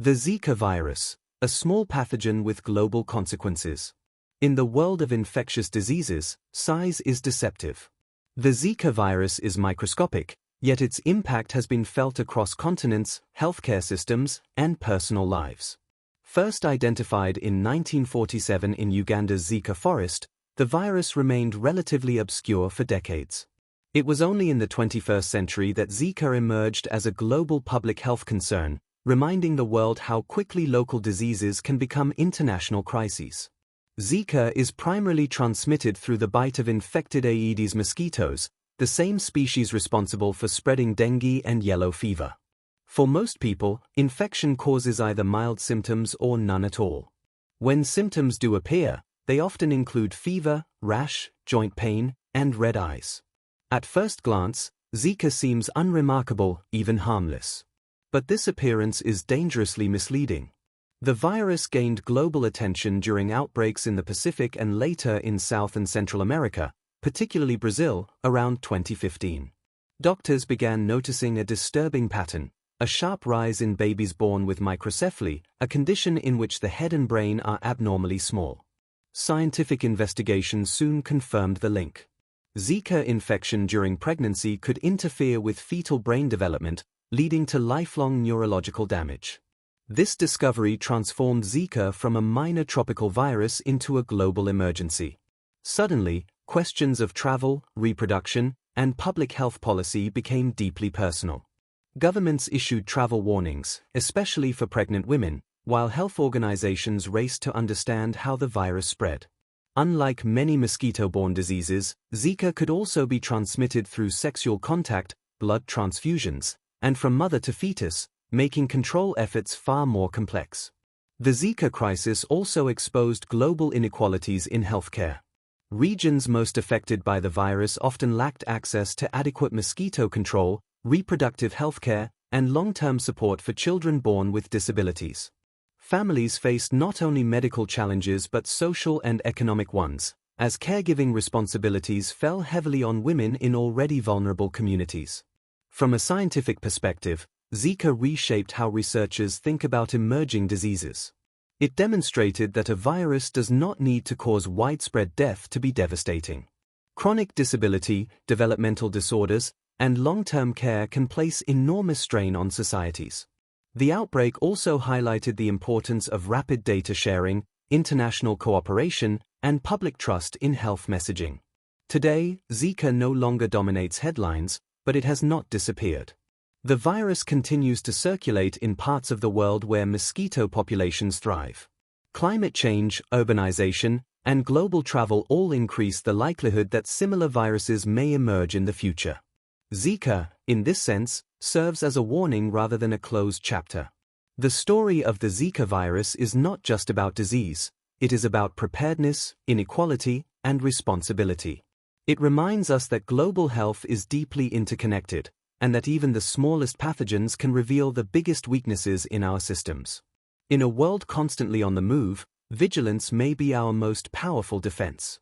The Zika virus, a small pathogen with global consequences. In the world of infectious diseases, size is deceptive. The Zika virus is microscopic, yet its impact has been felt across continents, healthcare systems, and personal lives. First identified in 1947 in Uganda's Zika forest, the virus remained relatively obscure for decades. It was only in the 21st century that Zika emerged as a global public health concern, reminding the world how quickly local diseases can become international crises. Zika is primarily transmitted through the bite of infected Aedes mosquitoes, the same species responsible for spreading dengue and yellow fever. For most people, infection causes either mild symptoms or none at all. When symptoms do appear, they often include fever, rash, joint pain, and red eyes. At first glance, Zika seems unremarkable, even harmless. But this appearance is dangerously misleading. The virus gained global attention during outbreaks in the Pacific and later in South and Central America, particularly Brazil, around 2015. Doctors began noticing a disturbing pattern, a sharp rise in babies born with microcephaly, a condition in which the head and brain are abnormally small. Scientific investigation soon confirmed the link. Zika infection during pregnancy could interfere with fetal brain development, leading to lifelong neurological damage. This discovery transformed Zika from a minor tropical virus into a global emergency. Suddenly, questions of travel, reproduction, and public health policy became deeply personal. Governments issued travel warnings, especially for pregnant women, while health organizations raced to understand how the virus spread. Unlike many mosquito-borne diseases, Zika could also be transmitted through sexual contact, blood transfusions, and from mother to fetus, making control efforts far more complex. The Zika crisis also exposed global inequalities in healthcare. Regions most affected by the virus often lacked access to adequate mosquito control, reproductive healthcare, and long-term support for children born with disabilities. Families faced not only medical challenges but social and economic ones, as caregiving responsibilities fell heavily on women in already vulnerable communities. From a scientific perspective, Zika reshaped how researchers think about emerging diseases. It demonstrated that a virus does not need to cause widespread death to be devastating. Chronic disability, developmental disorders, and long-term care can place enormous strain on societies. The outbreak also highlighted the importance of rapid data sharing, international cooperation, and public trust in health messaging. Today, Zika no longer dominates headlines, but it has not disappeared. The virus continues to circulate in parts of the world where mosquito populations thrive. Climate change, urbanization, and global travel all increase the likelihood that similar viruses may emerge in the future. Zika, in this sense, serves as a warning rather than a closed chapter. The story of the Zika virus is not just about disease, it is about preparedness, inequality, and responsibility. It reminds us that global health is deeply interconnected, and that even the smallest pathogens can reveal the biggest weaknesses in our systems. In a world constantly on the move, vigilance may be our most powerful defense.